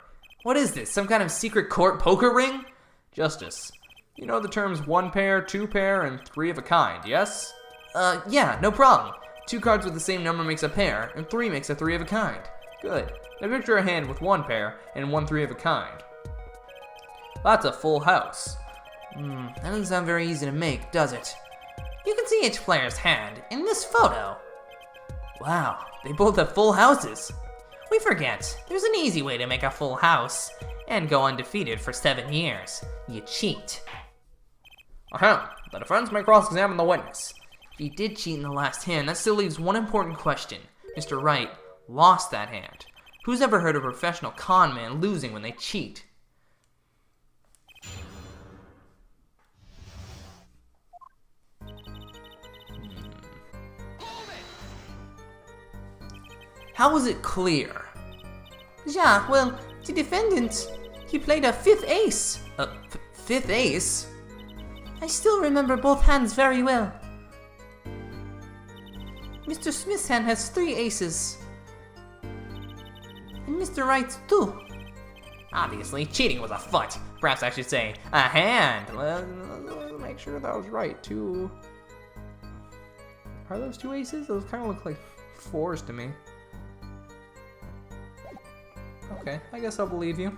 What is this, some kind of secret court poker ring? Justice, you know the terms 1 pair, 2 pair, and 3 of a kind, yes? Yeah, no problem. 2 cards with the same number makes a pair, and 3 makes a 3 of a kind. Good. Now picture a hand with 1 pair and 1 3 of a kind. That's a full house. That doesn't sound very easy to make, does it? You can see each player's hand in this photo. Wow, they both have full houses. We forget, there's an easy way to make a full house and go undefeated for 7 years. You cheat. Ahem. The defense may cross-examine the witness. If he did cheat in the last hand, that still leaves one important question. Mr. Wright lost that hand. Who's ever heard of a professional con man losing when they cheat? How was it clear? Yeah, well, the defendant, he played a 5th ace. Fifth ace? I still remember both hands very well. Mr. Smith's hand has 3 aces. And Mr. Wright's 2. Obviously, cheating was a foot. Perhaps I should say, a hand. Let's make sure that was right. 2. Are those 2 aces? Those kind of look like 4s to me. Okay, I guess I'll believe you.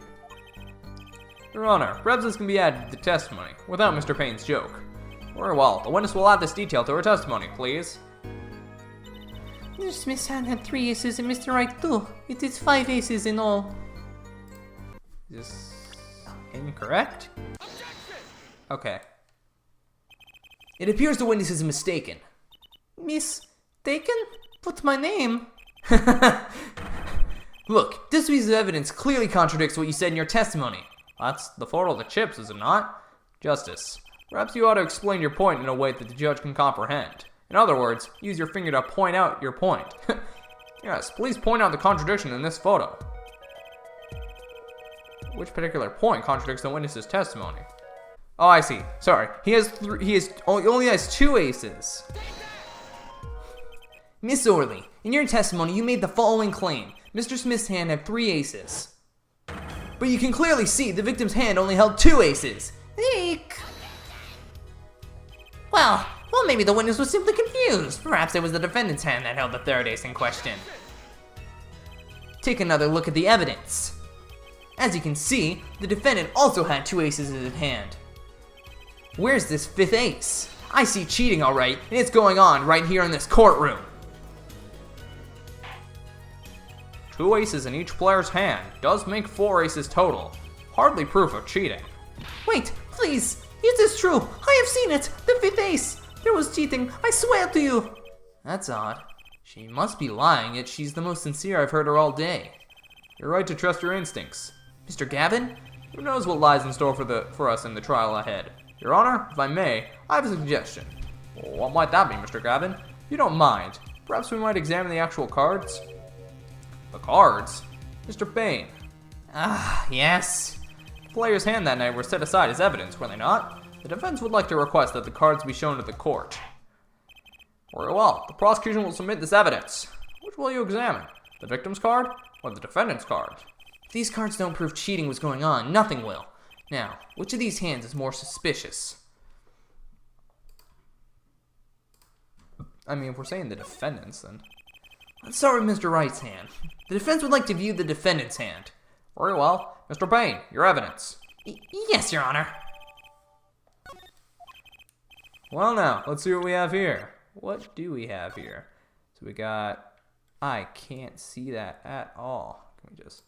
Your Honor, perhaps this can be added to the testimony, without Mr. Payne's joke. Very well, the witness will add this detail to her testimony, please. Mr. Smith's hand had 3 aces and Mr. Wright 2. It is 5 aces in all. Is this incorrect? Okay. It appears the witness is mistaken. Mistaken? But my name? Look, this piece of evidence clearly contradicts what you said in your testimony. That's the photo of the chips, is it not? Justice, perhaps you ought to explain your point in a way that the judge can comprehend. In other words, use your finger to point out your point. Yes, please point out the contradiction in this photo. Which particular point contradicts the witness's testimony? Oh, I see. Sorry. He only has 2 aces. Miss Orley, in your testimony you made the following claim. Mr. Smith's hand had 3 aces. But you can clearly see the victim's hand only held 2 aces. Eek. Well, maybe the witness was simply confused. Perhaps it was the defendant's hand that held the 3rd ace in question. Take another look at the evidence. As you can see, the defendant also had 2 aces in his hand. Where's this 5th ace? I see cheating alright, and it's going on right here in this courtroom. 2 aces in each player's hand does make 4 aces total. Hardly proof of cheating. Wait, please. Is this true? I have seen it. The 5th ace. There was cheating. I swear to you. That's odd. She must be lying, yet she's the most sincere I've heard her all day. You're right to trust your instincts. Mr. Gavin? Who knows what lies in store for us in the trial ahead? Your Honor, if I may, I have a suggestion. Well, what might that be, Mr. Gavin? If you don't mind, perhaps we might examine the actual cards? The cards? Mr. Payne. Ah, yes. The player's hand that night were set aside as evidence, were they not? The defense would like to request that the cards be shown to the court. Very well, the prosecution will submit this evidence. Which will you examine? The victim's card or the defendant's card? If these cards don't prove cheating was going on, nothing will. Now, which of these hands is more suspicious? I mean, if we're saying the defendant's, then... Let's start with Mr. Wright's hand. The defense would like to view the defendant's hand. Very well. Mr. Payne, your evidence. Yes, Your Honor. Well now, let's see what we have here. What do we have here? So we got... I can't see that at all. Can we just...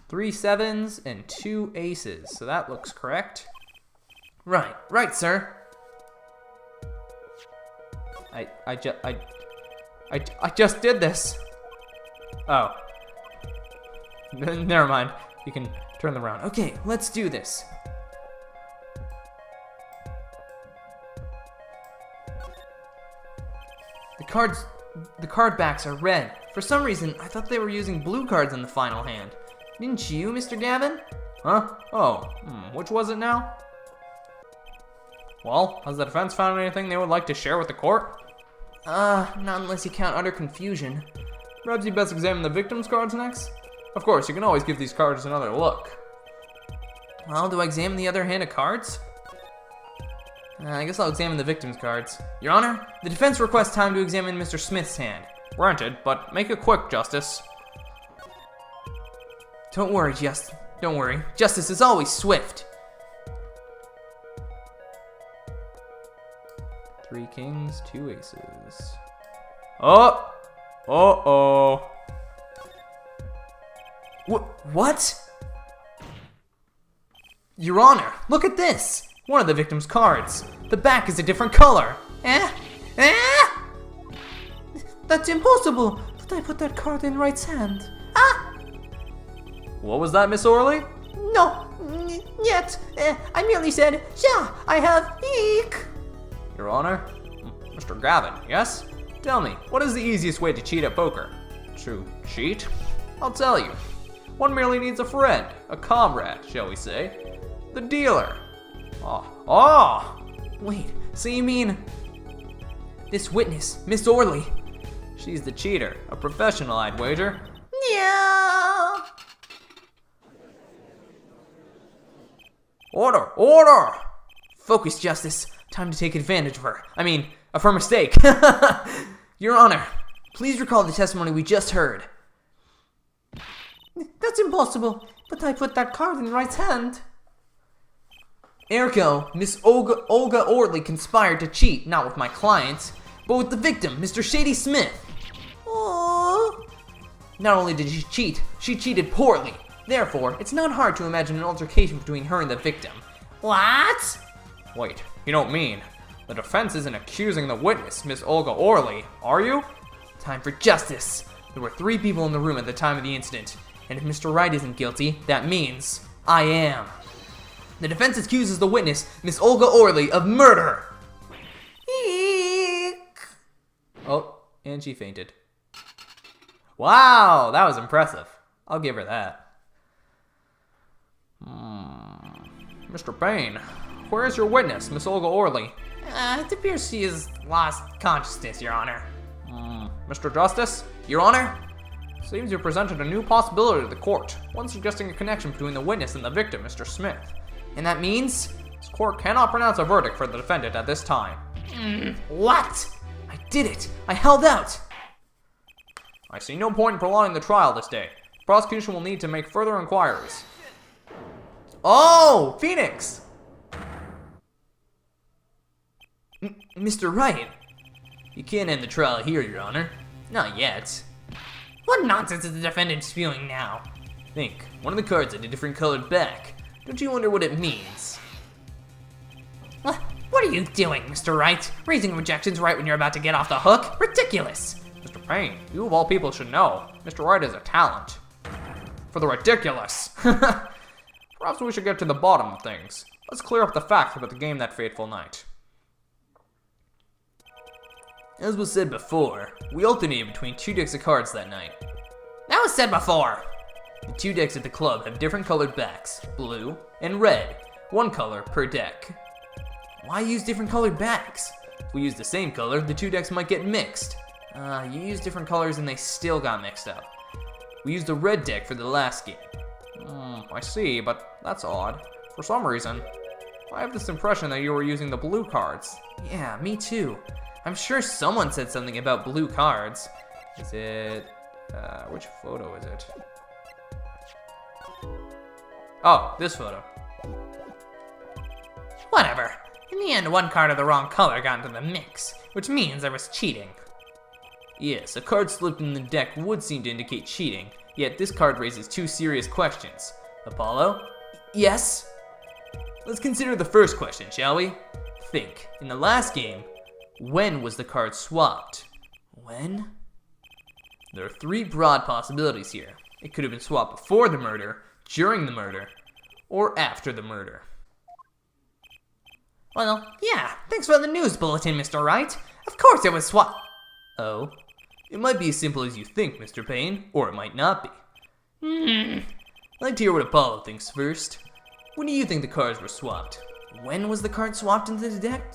3 sevens and 2 aces. So that looks correct. Right, sir. I just did this. Oh. Never mind. You can turn them around. Okay, let's do this. The card backs are red. For some reason, I thought they were using blue cards in the final hand. Didn't you, Mr. Gavin? Huh? Oh, which was it now? Well, has the defense found anything they would like to share with the court? Not unless you count utter confusion. Perhaps you best examine the victim's cards next? Of course, you can always give these cards another look. Well, do I examine the other hand of cards? I guess I'll examine the victim's cards. Your Honor, the defense requests time to examine Mr. Smith's hand. Granted, but make it quick, Justice. Don't worry. Justice is always swift. 3 kings, 2 aces. Oh! Uh-oh. What? Your Honor, look at this! One of the victim's cards. The back is a different color. Eh? That's impossible! But I put that card in Wright's hand. Ah! What was that, Miss Orley? No, yet. I merely said, yeah, I have eek. Your Honor? Mr. Gavin, yes? Tell me, what is the easiest way to cheat at poker? To cheat? I'll tell you. One merely needs a friend, a comrade, shall we say. The dealer. Wait, so you mean this witness, Miss Orley? She's the cheater, a professional, I'd wager. Yeah. Order! Focus, Justice. Time to take advantage of her. Of her mistake. Your Honor, please recall the testimony we just heard. That's impossible, but I put that card in Wright's hand. Ergo, Miss Olga Orley conspired to cheat, not with my client, but with the victim, Mr. Shady Smith. Oh. Not only did she cheat, she cheated poorly. Therefore, it's not hard to imagine an altercation between her and the victim. What? Wait, you don't mean the defense isn't accusing the witness, Miss Olga Orley, are you? Time for justice. There were 3 people in the room at the time of the incident, and if Mr. Wright isn't guilty, that means I am. The defense accuses the witness, Miss Olga Orley, of murder. Eek. Oh, and she fainted. Wow, that was impressive. I'll give her that. Mr. Payne, where is your witness, Miss Olga Orley? It appears she has lost consciousness, Your Honor. Mr. Justice, Your Honor? Seems you presented a new possibility to the court, one suggesting a connection between the witness and the victim, Mr. Smith. And that means? This court cannot pronounce a verdict for the defendant at this time. What? I did it! I held out! I see no point in prolonging the trial this day. The prosecution will need to make further inquiries. Oh, Phoenix! Mr. Wright, you can't end the trial here, Your Honor. Not yet. What nonsense is the defendant spewing now? Think, one of the cards had a different colored back. Don't you wonder what it means? What are you doing, Mr. Wright? Raising objections right when you're about to get off the hook? Ridiculous! Mr. Payne, you of all people should know, Mr. Wright is a talent. For the ridiculous. Perhaps we should get to the bottom of things. Let's clear up the facts about the game that fateful night. As was said before, we alternated between 2 decks of cards that night. That was said before. The 2 decks at the club have different colored backs, blue and red, 1 color per deck. Why use different colored backs? If we use the same color, the 2 decks might get mixed. You use different colors and they still got mixed up. We used the red deck for the last game. I see, but that's odd. For some reason, I have this impression that you were using the blue cards. Yeah, me too. I'm sure someone said something about blue cards. Is it... which photo is it? Oh, this photo. Whatever. In the end, 1 card of the wrong color got into the mix, which means there was cheating. Yes, a card slipped in the deck would seem to indicate cheating, yet this card raises 2 serious questions. Apollo? Yes? Let's consider the first question, shall we? Think, in the last game, when was the card swapped? When? There are 3 broad possibilities here. It could have been swapped before the murder, during the murder, or after the murder. Well, yeah, thanks for the news bulletin, Mr. Wright. Of course it was swapped. Oh? It might be as simple as you think, Mr. Payne, or it might not be. I'd like to hear what Apollo thinks first. When do you think the cards were swapped? When was the card swapped into the deck?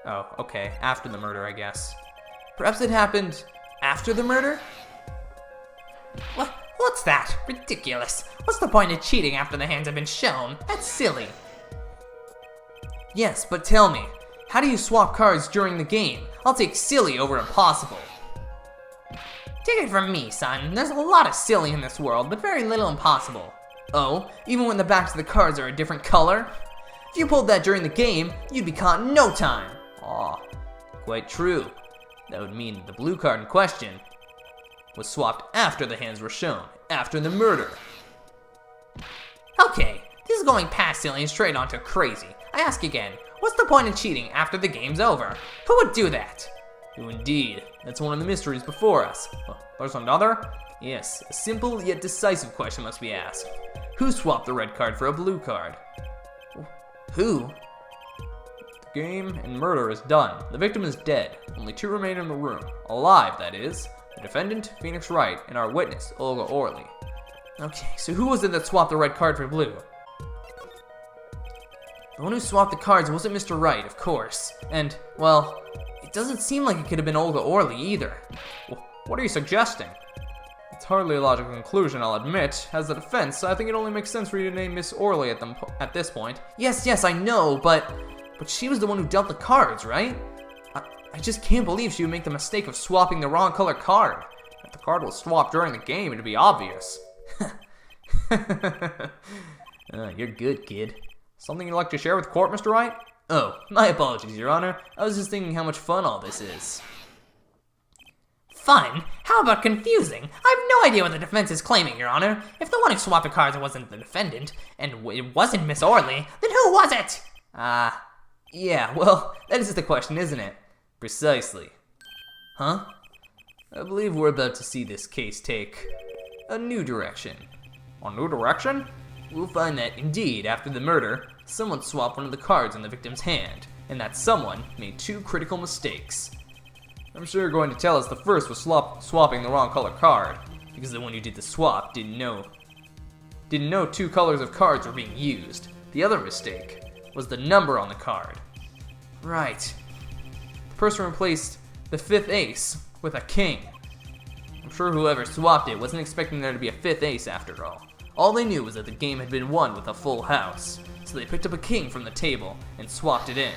Oh, okay, after the murder, I guess. Perhaps it happened after the murder? What's that? Ridiculous. What's the point of cheating after the hands have been shown? That's silly. Yes, but tell me, how do you swap cards during the game? I'll take silly over impossible. Take it from me, son. There's a lot of silly in this world, but very little impossible. Oh, even when the backs of the cards are a different color? If you pulled that during the game, you'd be caught in no time. Quite true. That would mean the blue card in question was swapped after the hands were shown, after the murder. Okay, this is going past silly and straight onto crazy. I ask again, what's the point in cheating after the game's over? Who would do that? Who indeed? That's one of the mysteries before us. Oh, there's another? Yes, a simple yet decisive question must be asked. Who swapped the red card for a blue card? Who? The game and murder is done. The victim is dead. Only two remain in the room. Alive, that is. The defendant, Phoenix Wright, and our witness, Olga Orley. Okay, so who was it that swapped the red card for blue? The one who swapped the cards wasn't Mr. Wright, of course. And, well, it doesn't seem like it could have been Olga Orley either. What are you suggesting? It's hardly a logical conclusion, I'll admit. As a defense, I think it only makes sense for you to name Miss Orley at this point. Yes, I know, but she was the one who dealt the cards, right? I just can't believe she would make the mistake of swapping the wrong color card. If the card was swapped during the game, it'd be obvious. You're good, kid. Something you'd like to share with court, Mr. Wright? Oh, my apologies, Your Honor. I was just thinking how much fun all this is. Fun? How about confusing? I have no idea what the defense is claiming, Your Honor. If the one who swapped the cards wasn't the defendant, and it wasn't Miss Orley, then who was it? Yeah, well, that is the question, isn't it? Precisely. Huh? I believe we're about to see this case take a new direction. A new direction? We'll find that, indeed, after the murder, someone swapped one of the cards in the victim's hand, and that someone made two critical mistakes. I'm sure you're going to tell us the first was swapping the wrong color card, because the one who did the swap didn't know two colors of cards were being used. The other mistake was the number on the card. Right. The person replaced the fifth ace with a king. I'm sure whoever swapped it wasn't expecting there to be a fifth ace after all. All they knew was that the game had been won with a full house, so they picked up a king from the table and swapped it in.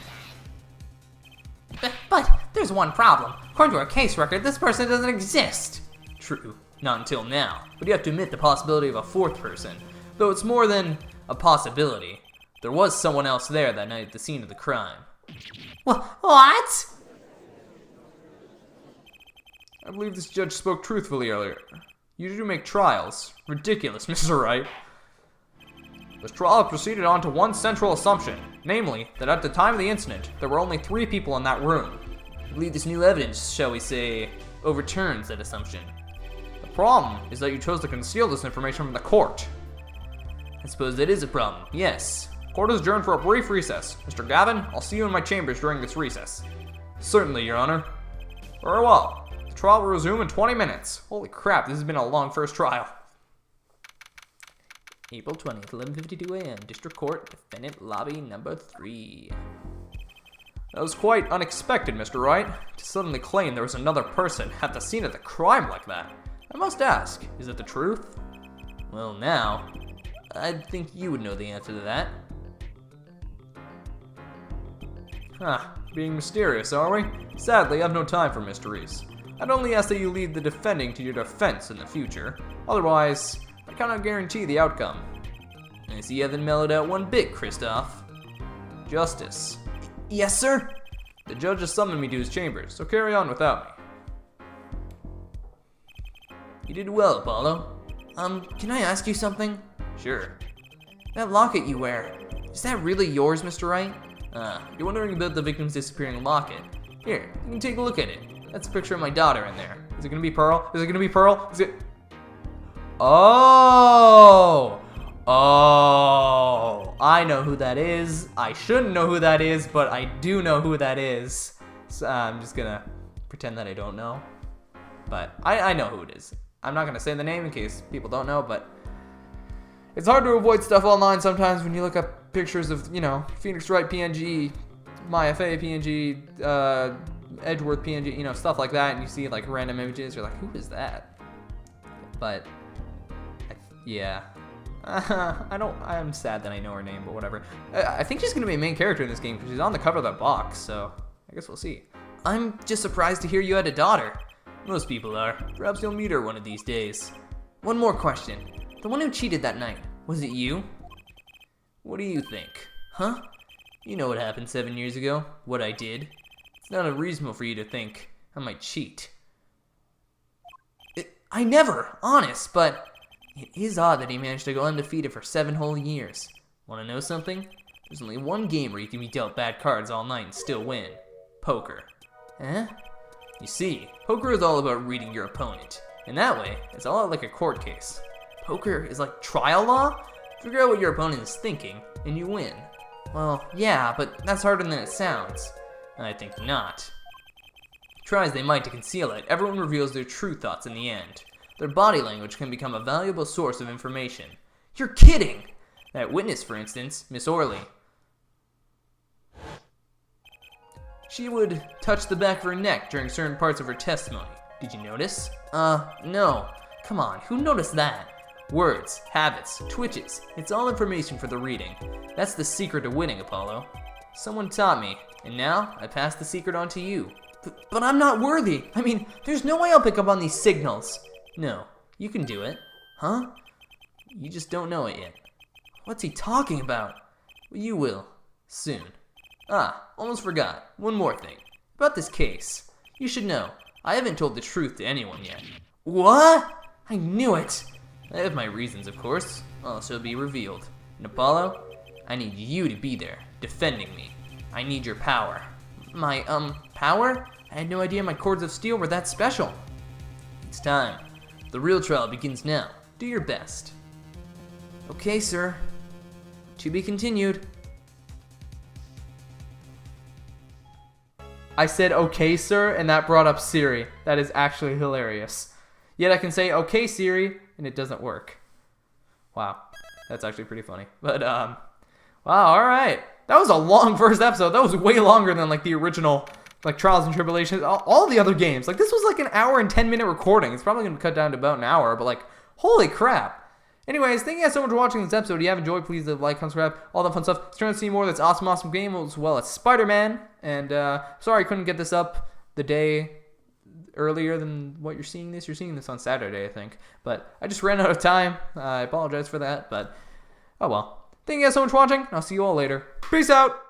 But there's one problem. According to our case record, this person doesn't exist. True, not until now, but you have to admit the possibility of a fourth person, though it's more than a possibility. There was someone else there that night at the scene of the crime. What? I believe this judge spoke truthfully earlier. You do make trials. Ridiculous, Mr. Wright. This trial proceeded on to one central assumption, namely, that at the time of the incident, there were only 3 people in that room. I believe this new evidence, shall we say, overturns that assumption. The problem is that you chose to conceal this information from the court. I suppose that is a problem, yes. Court is adjourned for a brief recess. Mr. Gavin, I'll see you in my chambers during this recess. Certainly, Your Honor. Very well. The trial will resume in 20 minutes. Holy crap, this has been a long first trial. April 20th, 11:52 a.m. District Court, Defendant Lobby Number 3. That was quite unexpected, Mr. Wright, to suddenly claim there was another person at the scene of the crime like that. I must ask, is it the truth? Well, now, I'd think you would know the answer to that. Being mysterious, are we? Sadly, I have no time for mysteries. I'd only ask that you leave the defending to your defense in the future. Otherwise, I cannot guarantee the outcome. I see you haven't mellowed out one bit, Christoph. Justice. Yes, sir? The judge has summoned me to his chambers, so carry on without me. You did well, Apollo. Can I ask you something? Sure. That locket you wear, is that really yours, Mr. Wright? You're wondering about the victim's disappearing locket. Here, you can take a look at it. That's a picture of my daughter in there. Is it gonna be Pearl? Is it gonna be Pearl? Is it... Oh! I know who that is. I shouldn't know who that is, but I do know who that is. So I'm just gonna pretend that I don't know. But I know who it is. I'm not gonna say the name in case people don't know, but it's hard to avoid stuff online sometimes when you look up pictures of, you know, Phoenix Wright PNG, MyFA PNG, Edgeworth PNG, you know, stuff like that, and you see like random images. You're like, who is that? But yeah. I'm sad that I know her name, but whatever. I think she's gonna be a main character in this game because she's on the cover of that box, so I guess we'll see. I'm just surprised to hear you had a daughter. Most people are. Perhaps you'll meet her one of these days. One more question. The one who cheated that night, was it you? What do you think? Huh? You know what happened 7 years ago? What I did? It's not unreasonable for you to think I might cheat. I never, honest, but it is odd that he managed to go undefeated for 7 whole years. Want to know something? There's only one game where you can be dealt bad cards all night and still win. Poker. Eh? You see, poker is all about reading your opponent. And that way, it's a lot like a court case. Poker is like trial law. Figure out what your opponent is thinking, and you win. Well, yeah, but that's harder than it sounds. I think not. Try as they might to conceal it, everyone reveals their true thoughts in the end. Their body language can become a valuable source of information. You're kidding! That witness, for instance, Miss Orley. She would touch the back of her neck during certain parts of her testimony. Did you notice? No. Come on, who noticed that? Words, habits, twitches, it's all information for the reading. That's the secret to winning, Apollo. Someone taught me, and now I pass the secret on to you. But I'm not worthy. I mean, there's no way I'll pick up on these signals. No, you can do it. Huh? You just don't know it yet. What's he talking about? Well, you will. Soon. Almost forgot. One more thing. About this case. You should know, I haven't told the truth to anyone yet. What? I knew it. I have my reasons, of course. All shall be revealed. And Apollo, I need you to be there, defending me. I need your power. My, power? I had no idea my cords of steel were that special. It's time. The real trial begins now. Do your best. Okay, sir. To be continued. I said, okay, sir, and that brought up Siri. That is actually hilarious. Yet I can say, okay, Siri, and it doesn't work. Wow. That's actually pretty funny. But, wow, alright. That was a long first episode. That was way longer than, like, the original, like, Trials and Tribulations. All the other games. Like, this was, like, an hour and 10-minute recording. It's probably going to cut down to about an hour, but, like, holy crap. Anyways, thank you guys so much for watching this episode. If you have enjoyed, please leave a like, subscribe, all that fun stuff. If you're trying to see more of this awesome game, as well as Spider-Man. And, sorry I couldn't get this up the day earlier than what you're seeing this. You're seeing this on Saturday, I think. But I just ran out of time. I apologize for that, but oh well. Thank you guys so much for watching. I'll see you all later. Peace out!